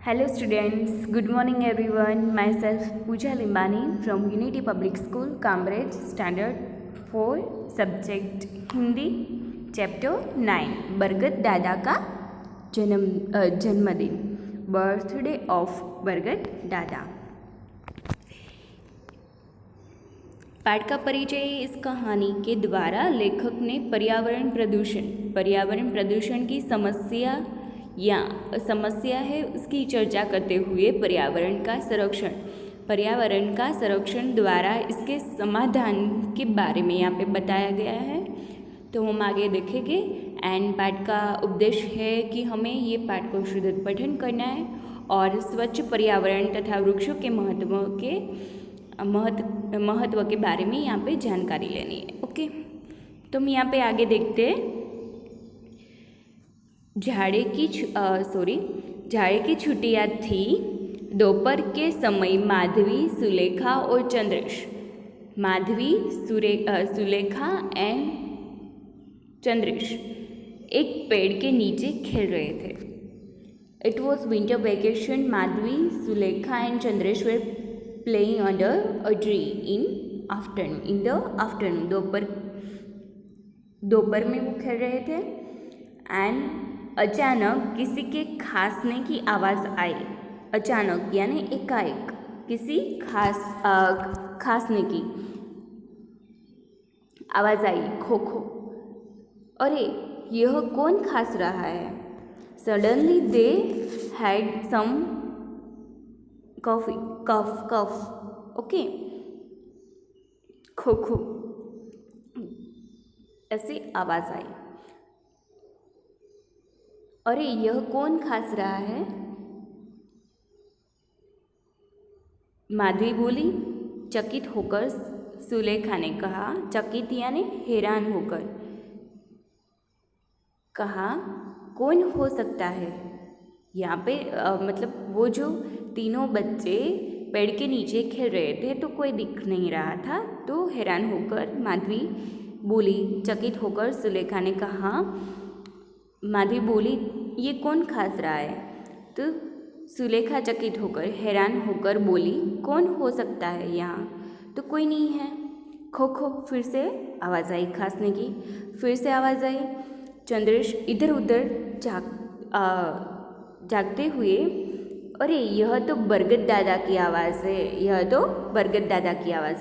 Hello students, good morning everyone. Myself Pooja Limbani from Unity Public School, Cambridge, Standard 4, Subject Hindi, Chapter 9. बरगद दादा का जन्मदिन, birthday of बरगद दादा। पाठ का परिचय इस कहानी के द्वारा लेखक ने पर्यावरण प्रदूषण की समस्या है उसकी चर्चा करते हुए पर्यावरण का संरक्षण द्वारा इसके समाधान के बारे में यहाँ पे बताया गया है। तो हम आगे देखेंगे। एंड पाठ का उद्देश्य है कि हमें ये पाठ को शुद्ध पठन करना है और स्वच्छ पर्यावरण तथा वृक्षों के महत्व के बारे में यहाँ पे जानकारी लेनी है। ओके, तो हम यहाँ पे आगे देखते हैं। झाड़े की छुट्टियाँ थी। दोपहर के समय सुलेखा एंड चंद्रेश एक पेड़ के नीचे खेल रहे थे। It was winter vacation. Madhavi, Sulekha and Chandresh were playing under a tree in the afternoon. दोपहर में वो खेल रहे थे। एंड अचानक किसी के खांसने की आवाज़ आई। अचानक यानी एकाएक किसी खांसने की आवाज़ आई। खो खो। अरे यह कौन खांस रहा है? Suddenly they had some cough. Okay, खो खो ऐसी आवाज़ आई। अरे यह कौन खांस रहा है? माधवी बोली। चकित होकर सुलेखा ने कहा। चकित यानी हैरान होकर कहा, कौन हो सकता है? यहाँ पे मतलब वो जो तीनों बच्चे पेड़ के नीचे खेल रहे थे तो कोई दिख नहीं रहा था। तो हैरान होकर माधवी बोली। चकित होकर सुलेखा ने कहा। माधवी बोली, ये कौन खांस रहा है? तो सुलेखा चकित होकर हैरान होकर बोली, कौन हो सकता है? यहाँ तो कोई नहीं है। खो खो फिर से आवाज़ आई खांसने की। फिर से आवाज़ आई। चंद्रेश इधर उधर जागते हुए, अरे यह तो बरगद दादा की आवाज़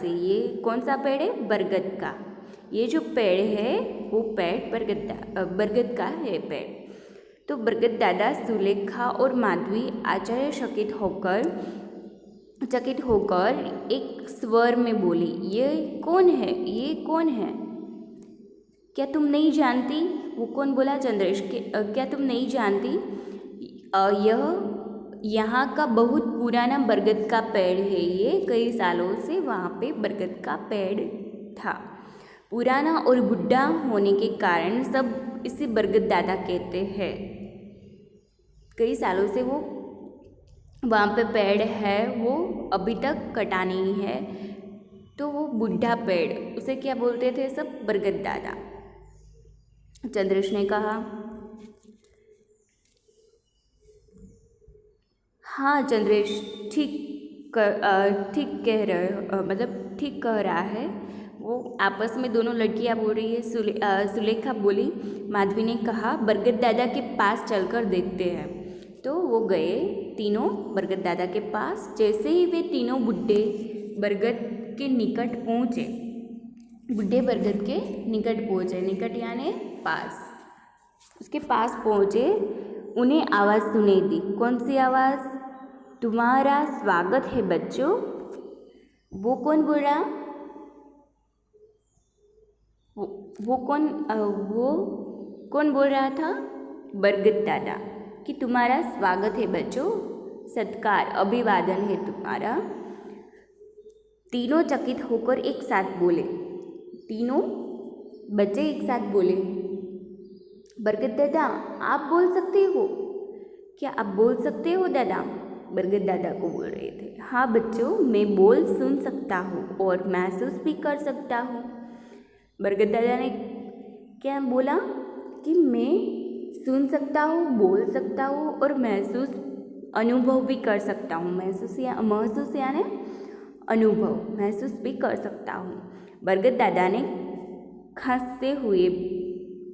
है। ये कौन सा पेड़ है? बरगद का। ये जो पेड़ है वो पेड़ बरगद का है पेड़। तो बरगद दादा, सुलेखा और माधवी आश्चर्यचकित होकर एक स्वर में बोली, ये कौन है? क्या तुम नहीं जानती? वो कौन बोला? चंद्रेश के। क्या तुम नहीं जानती? यह यहाँ का बहुत पुराना बरगद का पेड़ है। ये कई सालों से वहाँ पे बरगद का पेड़ था। पुराना और बुढ़ा होने के कारण सब इसे बरगद दादा कहते हैं। कई सालों से वो वहाँ पे पेड़ है, वो अभी तक कटा नहीं है। तो वो बुढ़ा पेड़, उसे क्या बोलते थे सब? बरगद दादा। चंद्रेश ने कहा, हाँ चंद्रेश ठीक कह रहा है। वो आपस में दोनों लड़कियां बोल रही है। सुलेखा बोली। माधवी ने कहा, बरगद दादा के पास चलकर देखते हैं। तो वो गए तीनों बरगद दादा के पास। जैसे ही वे तीनों बुढ़े बरगद के निकट पहुँचे, निकट यानी पास, उसके पास पहुँचे, उन्हें आवाज़ सुनाई दी। कौन सी आवाज़? तुम्हारा स्वागत है बच्चों। वो कौन बोल रहा? वो कौन बोल रहा था? बरगद दादा, कि तुम्हारा स्वागत है बच्चों, सत्कार, अभिवादन है तुम्हारा। तीनों चकित होकर एक साथ बोले। तीनों बच्चे एक साथ बोले, बरगद दादा आप बोल सकते हो? क्या आप बोल सकते हो दादा? बरगद दादा को बोल रहे थे। हाँ बच्चों, मैं बोल सुन सकता हूँ और महसूस भी कर सकता हूँ। बरगद दादा ने क्या बोला कि मैं सुन सकता हूँ, बोल सकता हूँ और महसूस अनुभव भी कर सकता हूँ। महसूस यानी अनुभव, महसूस भी कर सकता हूँ। बरगद दादा ने खांसते हुए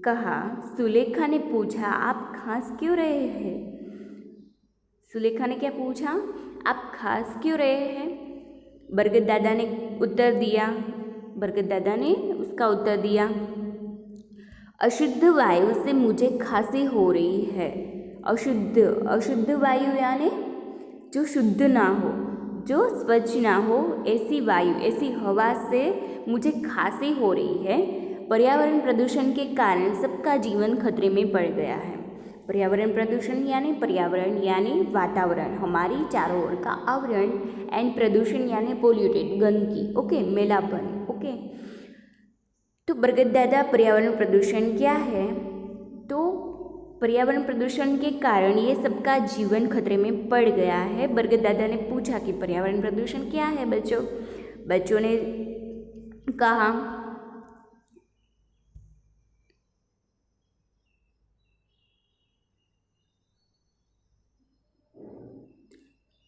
कहा। सुलेखा ने पूछा, आप खांस क्यों रहे हैं? सुलेखा ने क्या पूछा? आप खांस क्यों रहे हैं? बरगद दादा ने उत्तर दिया। बरगद दादा ने उसका उत्तर दिया, अशुद्ध वायु से मुझे खांसी हो रही है। अशुद्ध वायु यानी जो शुद्ध ना हो, जो स्वच्छ ना हो, ऐसी वायु, ऐसी हवा से मुझे खांसी हो रही है। पर्यावरण प्रदूषण के कारण सबका जीवन खतरे में पड़ गया है। पर्यावरण प्रदूषण यानी वातावरण, हमारी चारों ओर का आवरण, एंड प्रदूषण यानी पोल्यूटेड, गंदगी, ओके, मैलापन, ओके। तो बरगद दादा, पर्यावरण प्रदूषण क्या है? तो पर्यावरण प्रदूषण के कारण ये सबका जीवन खतरे में पड़ गया है। बरगद दादा ने पूछा कि पर्यावरण प्रदूषण क्या है बच्चों? बच्चों ने कहा,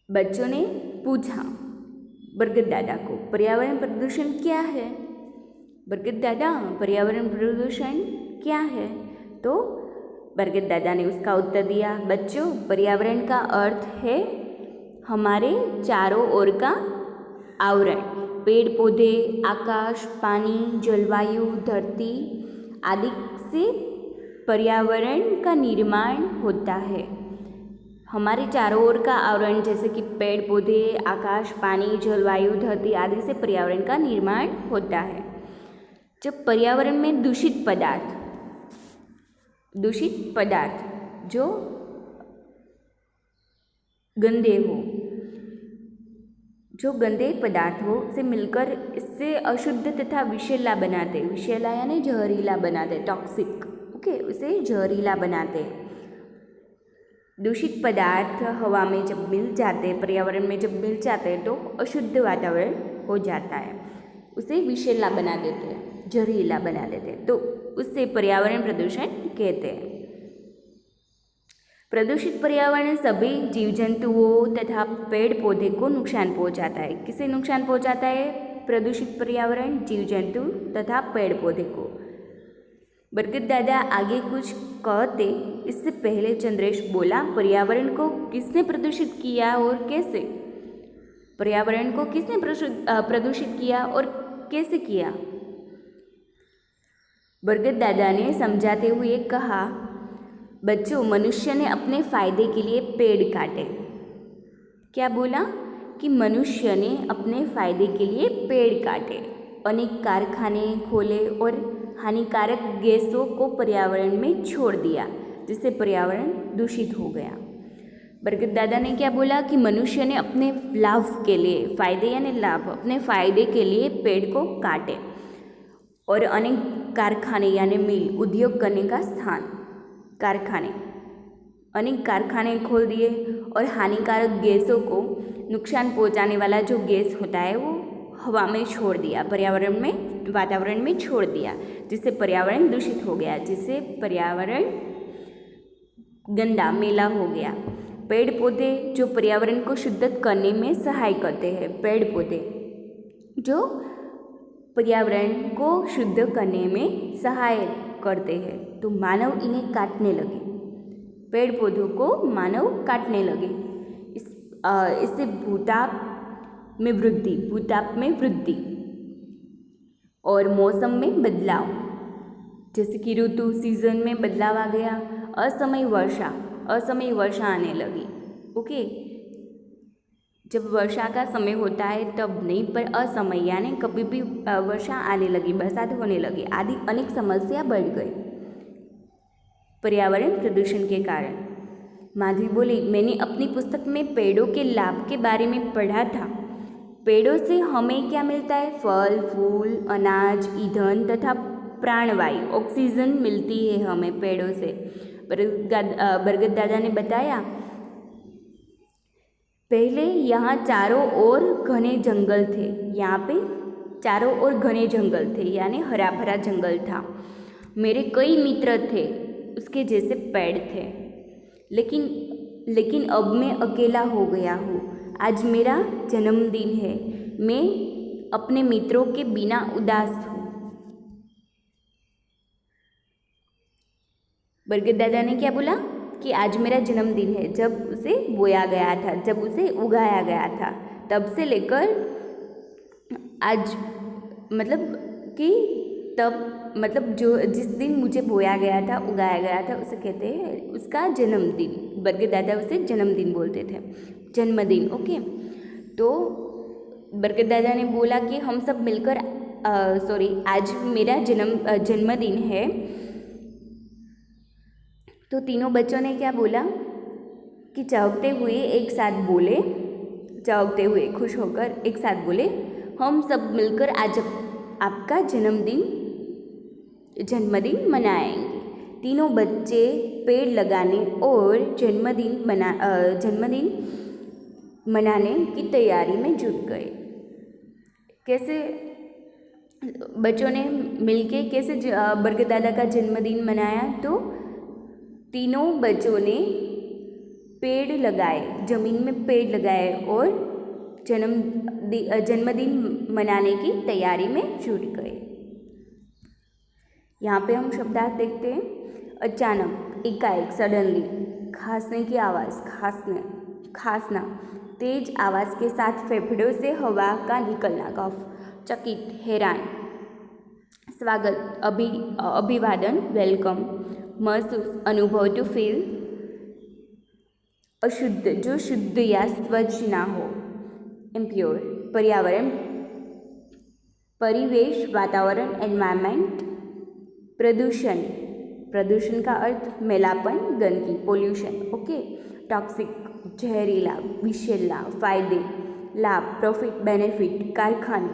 बच्चों ने पूछा बरगद दादा को, पर्यावरण प्रदूषण क्या है? बरगद दादा, पर्यावरण प्रदूषण क्या है? तो बरगद दादा ने उसका उत्तर दिया, बच्चों, पर्यावरण का अर्थ है हमारे चारों ओर का आवरण, पेड़ पौधे, आकाश, पानी, जलवायु, धरती आदि से पर्यावरण का निर्माण होता है। हमारे चारों ओर का आवरण जैसे कि पेड़ पौधे, आकाश, पानी, जलवायु, धरती आदि से पर्यावरण का निर्माण होता है। जब पर्यावरण में दूषित पदार्थ जो गंदे पदार्थ हो से मिलकर इससे अशुद्ध तथा विषैला बनाते, विषैला यानी जहरीला बनाते, टॉक्सिक, ओके, उसे जहरीला बनाते। दूषित पदार्थ हवा में जब मिल जाते, पर्यावरण में जब मिल जाते तो अशुद्ध वातावरण हो जाता है, उसे विषैला बना देते, जहरीला बना देते, तो उससे पर्यावरण प्रदूषण कहते हैं। प्रदूषित पर्यावरण सभी जीव जंतुओं तथा पेड़ पौधे को नुकसान पहुंचाता है। किसे नुकसान पहुंचाता है प्रदूषित पर्यावरण? जीव जंतु तथा पेड़ पौधे को। बरगद दादा आगे कुछ कहते इससे पहले चंद्रेश बोला, पर्यावरण को किसने प्रदूषित किया और कैसे? पर्यावरण को किसने प्रदूषित किया और कैसे किया? बरगद दादा ने समझाते हुए कहा, बच्चों, मनुष्य ने अपने फायदे के लिए पेड़ काटे। क्या बोला? कि मनुष्य ने अपने फायदे के लिए पेड़ काटे, अनेक कारखाने खोले और हानिकारक गैसों को पर्यावरण में छोड़ दिया, जिससे पर्यावरण दूषित हो गया। बरगद दादा ने क्या बोला? कि मनुष्य ने अपने लाभ के लिए, फायदे यानी लाभ, अपने फायदे के लिए पेड़ को काटे और अनेक कारखाने यानी मिल, उद्योग करने का स्थान, अनेक कारखाने खोल दिए और हानिकारक गैसों को, नुकसान पहुंचाने वाला जो गैस होता है वो हवा में छोड़ दिया, पर्यावरण में, वातावरण में छोड़ दिया, जिससे पर्यावरण दूषित हो गया, जिससे पर्यावरण गंदा, मैला हो गया। पेड़ पौधे जो पर्यावरण को शुद्ध करने में सहाय करते हैं, पेड़ पौधे जो पर्यावरण को शुद्ध करने में सहाय करते हैं, तो मानव इन्हें काटने लगे, पेड़ पौधों को मानव काटने लगे। इससे भूताप में वृद्धि और मौसम में बदलाव, जैसे कि ऋतु, सीजन में बदलाव आ गया, असमय वर्षा आने लगी, ओके। जब वर्षा का समय होता है तब नहीं, पर असमय यानी कभी भी वर्षा आने लगी, बरसात होने लगी, आदि अनेक समस्या बढ़ गई पर्यावरण प्रदूषण के कारण। माधवी बोली, मैंने अपनी पुस्तक में पेड़ों के लाभ के बारे में पढ़ा था। पेड़ों से हमें क्या मिलता है? फल, फूल, अनाज, ईंधन तथा प्राणवायु, ऑक्सीजन मिलती है हमें पेड़ों से। बरगद दादा ने बताया, पहले यहाँ चारों ओर घने जंगल थे, यहाँ पे चारों ओर घने जंगल थे यानी हरा भरा जंगल था। मेरे कई मित्र थे, उसके जैसे पेड़ थे, लेकिन लेकिन अब मैं अकेला हो गया हूँ। आज मेरा जन्मदिन है, मैं अपने मित्रों के बिना उदास हूँ। बरगद दादा ने क्या बोला कि आज मेरा जन्मदिन है, जब उसे बोया गया था, जब उसे उगाया गया था, तब से लेकर आज, मतलब कि तब, मतलब जो जिस दिन मुझे बोया गया था, उगाया गया था, उसे कहते हैं उसका जन्मदिन। बरगद दादा उसे जन्मदिन बोलते थे, जन्मदिन। ओके, तो बरगद दादा ने बोला कि हम सब मिलकर आज मेरा जन्मदिन है। तो तीनों बच्चों ने क्या बोला कि चहकते हुए एक साथ बोले, चहकते हुए खुश होकर एक साथ बोले, हम सब मिलकर आज आपका जन्मदिन मनाएंगे। तीनों बच्चे पेड़ लगाने और जन्मदिन मनाने की तैयारी में जुट गए। कैसे बच्चों ने मिलके कैसे बरगद दादा का जन्मदिन मनाया? तो तीनों बच्चों ने पेड़ लगाए, जमीन में पेड़ लगाए और जन्मदिन मनाने की तैयारी में जुट गए। यहाँ पे हम शब्दार्थ देखते हैं। अचानक, एकाएक, सडनली, खांसने की आवाज़, खांसना, तेज आवाज़ के साथ फेफड़ों से हवा का निकलना, कफ, चकित, हैरान, स्वागत, अभिवादन, वेलकम, महसूस, अनुभव, टू फील, अशुद्ध, जो शुद्ध या स्वच्छ ना हो, इम्प्योर, पर्यावरण, परिवेश, वातावरण, एनवायरमेंट, प्रदूषण का अर्थ मैलापन, गंदगी, पोल्यूशन। ओके, टॉक्सिक, जहरीला, विषैला, फायदे, लाभ, प्रॉफिट, बेनिफिट, कारखाने,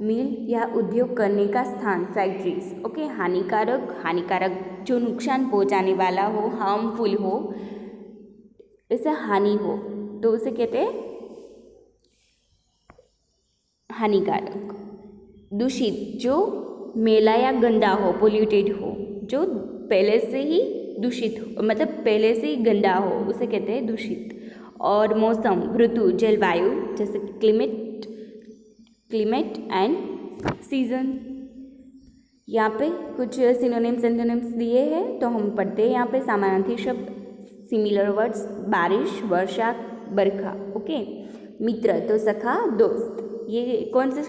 मिल या उद्योग करने का स्थान, फैक्ट्रीज। ओके, हानिकारक जो नुकसान पहुंचाने वाला हो, हार्मफुल हो, ऐसे हानि हो तो उसे कहते हैं हानिकारक। दूषित, जो मैला या गंदा हो, पोल्यूटेड हो, जो पहले से ही दूषित हो, मतलब पहले से ही गंदा हो, उसे कहते हैं दूषित। और मौसम, ऋतु, जलवायु, जैसे क्लाइमेट एंड सीजन। यहाँ पे कुछ सिनोनिम्स एंटोनिम्स दिए हैं तो हम पढ़ते हैं। यहाँ पे समानार्थी शब्द, सिमिलर वर्ड्स, बारिश, वर्षा, बरखा। ओके, मित्र तो सखा, दोस्त। ये कौन से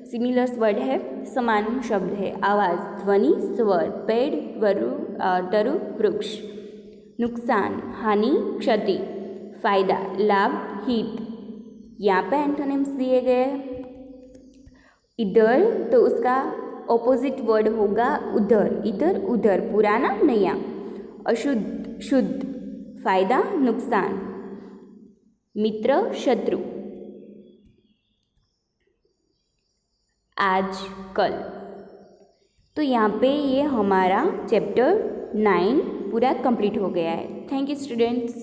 सिमिलर्स वर्ड है? समान शब्द है। आवाज़, ध्वनि, स्वर, पेड़, तरु, वृक्ष। नुकसान, हानि, क्षति। फायदा, लाभ, हित। यहाँ पे एंटोनिम्स दिए गए। इधर तो उसका ऑपोजिट वर्ड होगा उधर, इधर उधर, पुराना नया। अशुद्ध, शुद्ध। फायदा, नुकसान। मित्र, शत्रु। आज, कल। तो यहाँ पे ये हमारा चैप्टर 9 पूरा कंप्लीट हो गया है। Thank you students.